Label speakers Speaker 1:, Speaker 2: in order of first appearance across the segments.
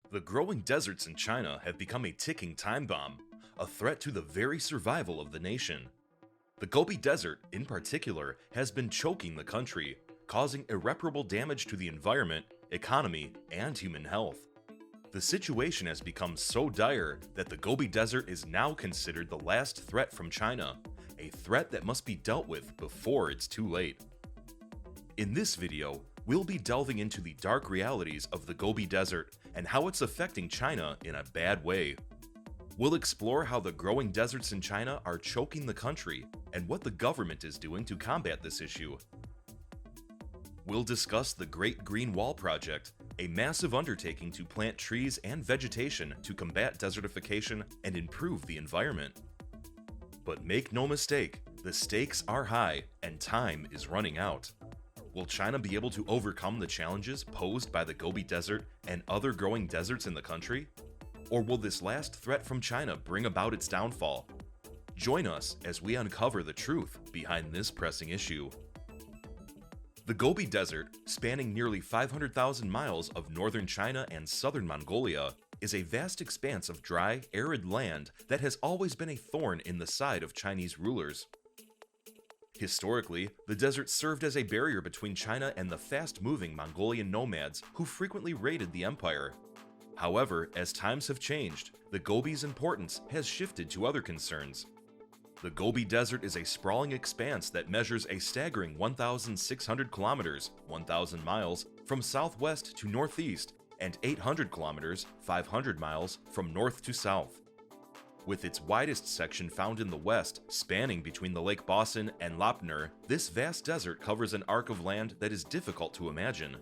Speaker 1: The growing deserts in China have become a ticking time bomb, a threat to the very survival of the nation. The Gobi Desert, in particular, has been choking the country, causing irreparable damage to the environment, economy, and human health. The situation has become so dire that the Gobi Desert is now considered the last threat from China, a threat that must be dealt with before it's too late. In this video, we'll be delving into the dark realities of the Gobi Desert and how it's affecting China in a bad way. We'll explore how the growing deserts in China are choking the country and what the government is doing to combat this issue. We'll discuss the Great Green Wall Project, a massive undertaking to plant trees and vegetation to combat desertification and improve the environment. But make no mistake, the stakes are high and time is running out. Will China be able to overcome the challenges posed by the Gobi Desert and other growing deserts in the country? Or will this last threat from China bring about its downfall? Join us as we uncover the truth behind this pressing issue. The Gobi Desert, spanning nearly 500,000 miles of northern China and southern Mongolia, is a vast expanse of dry, arid land that has always been a thorn in the side of Chinese rulers. Historically, the desert served as a barrier between China and the fast-moving Mongolian nomads who frequently raided the empire. However, as times have changed, the Gobi's importance has shifted to other concerns. The Gobi Desert is a sprawling expanse that measures a staggering 1,600 kilometers, 1,000 miles, from southwest to northeast, and 800 kilometers, 500 miles, from north to south. With its widest section found in the west, spanning between the Lake Boston and Lapner, this vast desert covers an arc of land that is difficult to imagine.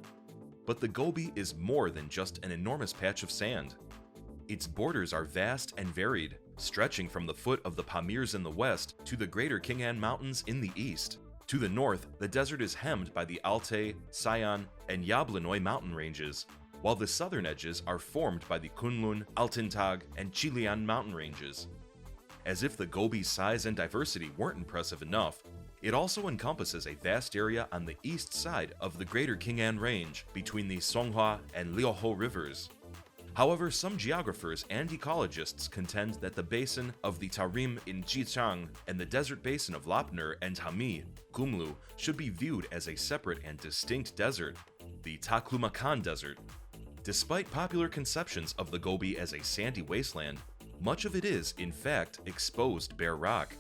Speaker 1: But the Gobi is more than just an enormous patch of sand. Its borders are vast and varied, stretching from the foot of the Pamirs in the west to the Greater Khingan Mountains in the east. To the north, the desert is hemmed by the Altai, Sayan, and Yablonoi mountain ranges, while the southern edges are formed by the Kunlun, Altintag, and Chilian mountain ranges. As if the Gobi's size and diversity weren't impressive enough, it also encompasses a vast area on the east side of the Greater Khingan Range between the Songhua and Liuho rivers. However, some geographers and ecologists contend that the basin of the Tarim in Jichang and the desert basin of Lapner and Hami, Gumlu, should be viewed as a separate and distinct desert, the Taklamakan Desert. Despite popular conceptions of the Gobi as a sandy wasteland, much of it is, in fact, exposed bare rock.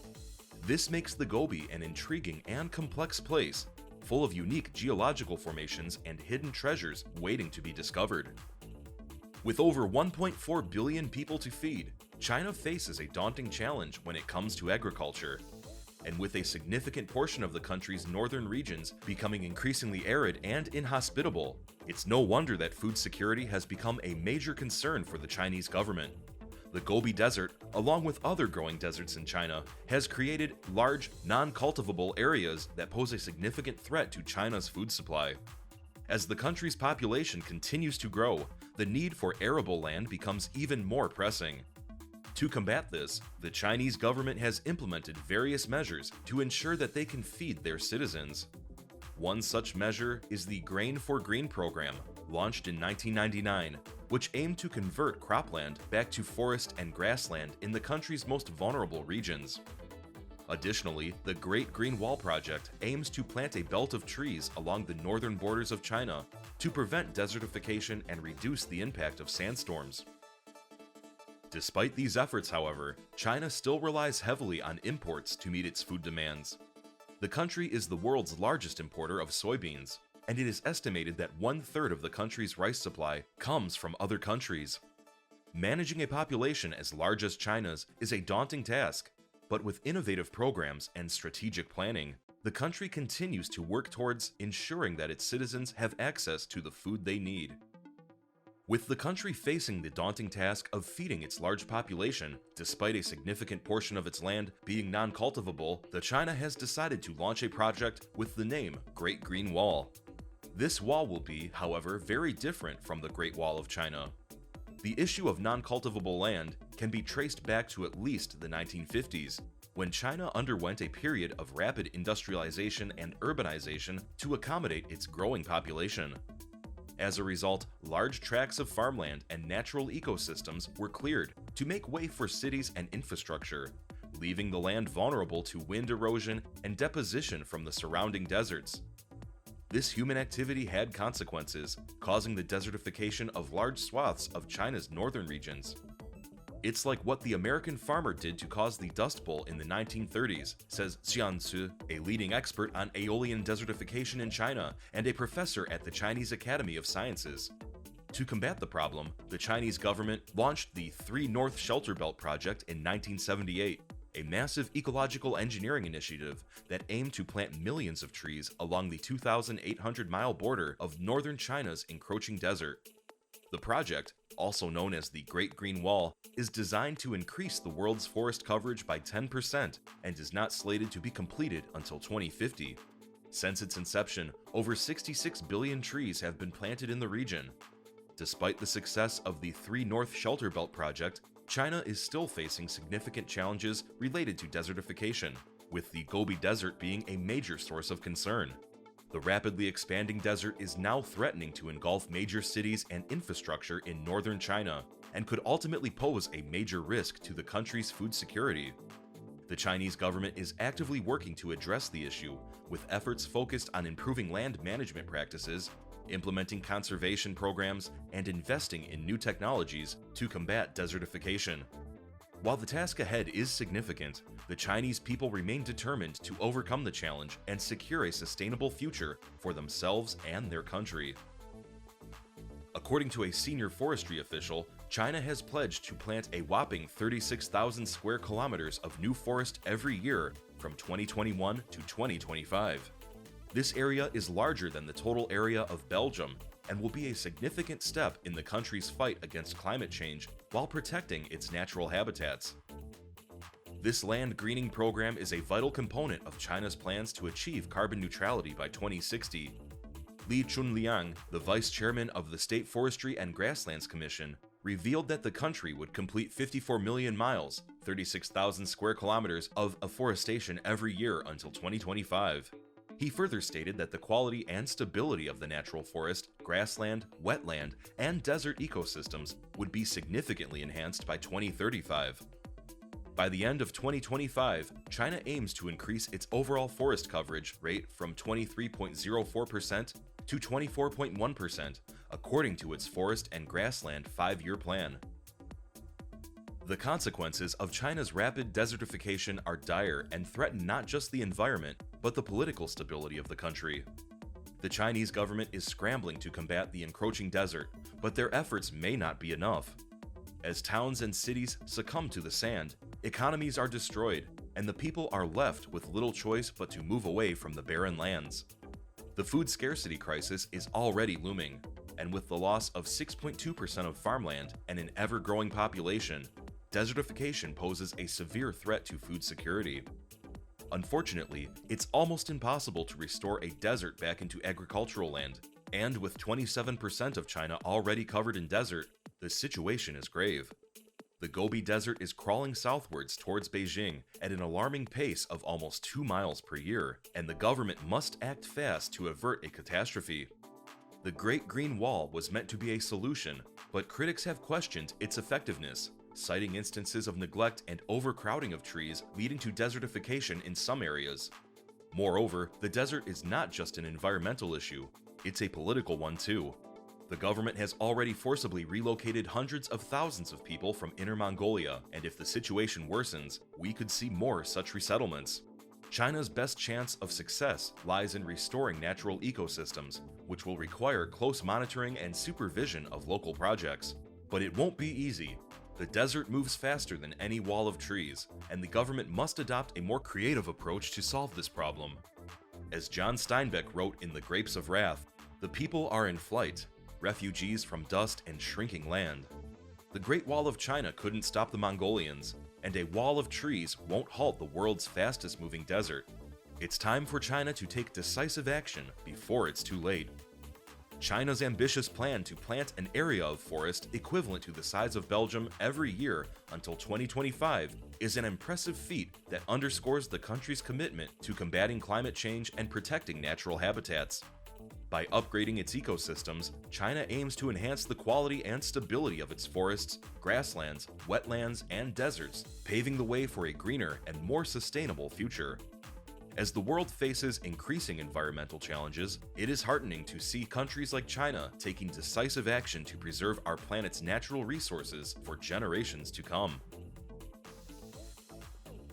Speaker 1: This makes the Gobi an intriguing and complex place, full of unique geological formations and hidden treasures waiting to be discovered. With over 1.4 billion people to feed, China faces a daunting challenge when it comes to agriculture. And with a significant portion of the country's northern regions becoming increasingly arid and inhospitable, it's no wonder that food security has become a major concern for the Chinese government. The Gobi Desert, along with other growing deserts in China, has created large, non-cultivable areas that pose a significant threat to China's food supply. As the country's population continues to grow, the need for arable land becomes even more pressing. To combat this, the Chinese government has implemented various measures to ensure that they can feed their citizens. One such measure is the Grain for Green program, launched in 1999, which aimed to convert cropland back to forest and grassland in the country's most vulnerable regions. Additionally, the Great Green Wall Project aims to plant a belt of trees along the northern borders of China to prevent desertification and reduce the impact of sandstorms. Despite these efforts, however, China still relies heavily on imports to meet its food demands. The country is the world's largest importer of soybeans, and it is estimated that 1/3 of the country's rice supply comes from other countries. Managing a population as large as China's is a daunting task, but with innovative programs and strategic planning, the country continues to work towards ensuring that its citizens have access to the food they need. With the country facing the daunting task of feeding its large population, despite a significant portion of its land being non-cultivable, China has decided to launch a project with the name Great Green Wall. This wall will be, however, very different from the Great Wall of China. The issue of non-cultivable land can be traced back to at least the 1950s, when China underwent a period of rapid industrialization and urbanization to accommodate its growing population. As a result, large tracts of farmland and natural ecosystems were cleared to make way for cities and infrastructure, leaving the land vulnerable to wind erosion and deposition from the surrounding deserts. This human activity had consequences, causing the desertification of large swaths of China's northern regions. It's like what the American farmer did to cause the Dust Bowl in the 1930s, says Xian Ci, a leading expert on aeolian desertification in China and a professor at the Chinese Academy of Sciences. To combat the problem, the Chinese government launched the 3 North Shelter Belt Project in 1978, a massive ecological engineering initiative that aimed to plant millions of trees along the 2,800-mile border of northern China's encroaching desert. The project, also known as the Great Green Wall, is designed to increase the world's forest coverage by 10% and is not slated to be completed until 2050. Since its inception, over 66 billion trees have been planted in the region. Despite the success of the 3 North Shelter Belt project, China is still facing significant challenges related to desertification, with the Gobi Desert being a major source of concern. The rapidly expanding desert is now threatening to engulf major cities and infrastructure in northern China, and could ultimately pose a major risk to the country's food security. The Chinese government is actively working to address the issue, with efforts focused on improving land management practices, implementing conservation programs, and investing in new technologies to combat desertification. While the task ahead is significant, the Chinese people remain determined to overcome the challenge and secure a sustainable future for themselves and their country. According to a senior forestry official, China has pledged to plant a whopping 36,000 square kilometers of new forest every year from 2021 to 2025. This area is larger than the total area of Belgium and will be a significant step in the country's fight against climate change while protecting its natural habitats. This land greening program is a vital component of China's plans to achieve carbon neutrality by 2060. Li Chunliang, the vice chairman of the State Forestry and Grasslands Commission, revealed that the country would complete 54 million miles, 36,000 square kilometers of afforestation every year until 2025. He further stated that the quality and stability of the natural forest, grassland, wetland, and desert ecosystems would be significantly enhanced by 2035. By the end of 2025, China aims to increase its overall forest coverage rate from 23.04% to 24.1%, according to its Forest and Grassland 5-year plan. The consequences of China's rapid desertification are dire and threaten not just the environment, but the political stability of the country. The Chinese government is scrambling to combat the encroaching desert, but their efforts may not be enough. As towns and cities succumb to the sand, economies are destroyed, and the people are left with little choice but to move away from the barren lands. The food scarcity crisis is already looming, and with the loss of 6.2% of farmland and an ever-growing population, desertification poses a severe threat to food security. Unfortunately, it's almost impossible to restore a desert back into agricultural land, and with 27% of China already covered in desert, the situation is grave. The Gobi Desert is crawling southwards towards Beijing at an alarming pace of almost 2 miles per year, and the government must act fast to avert a catastrophe. The Great Green Wall was meant to be a solution, but critics have questioned its effectiveness, citing instances of neglect and overcrowding of trees leading to desertification in some areas. Moreover, the desert is not just an environmental issue, it's a political one too. The government has already forcibly relocated hundreds of thousands of people from Inner Mongolia, and if the situation worsens, we could see more such resettlements. China's best chance of success lies in restoring natural ecosystems, which will require close monitoring and supervision of local projects. But it won't be easy. The desert moves faster than any wall of trees, and the government must adopt a more creative approach to solve this problem. As John Steinbeck wrote in The Grapes of Wrath, the people are in flight, refugees from dust and shrinking land. The Great Wall of China couldn't stop the Mongolians, and a wall of trees won't halt the world's fastest moving desert. It's time for China to take decisive action before it's too late. China's ambitious plan to plant an area of forest equivalent to the size of Belgium every year until 2025 is an impressive feat that underscores the country's commitment to combating climate change and protecting natural habitats. By upgrading its ecosystems, China aims to enhance the quality and stability of its forests, grasslands, wetlands, and deserts, paving the way for a greener and more sustainable future. As the world faces increasing environmental challenges, it is heartening to see countries like China taking decisive action to preserve our planet's natural resources for generations to come.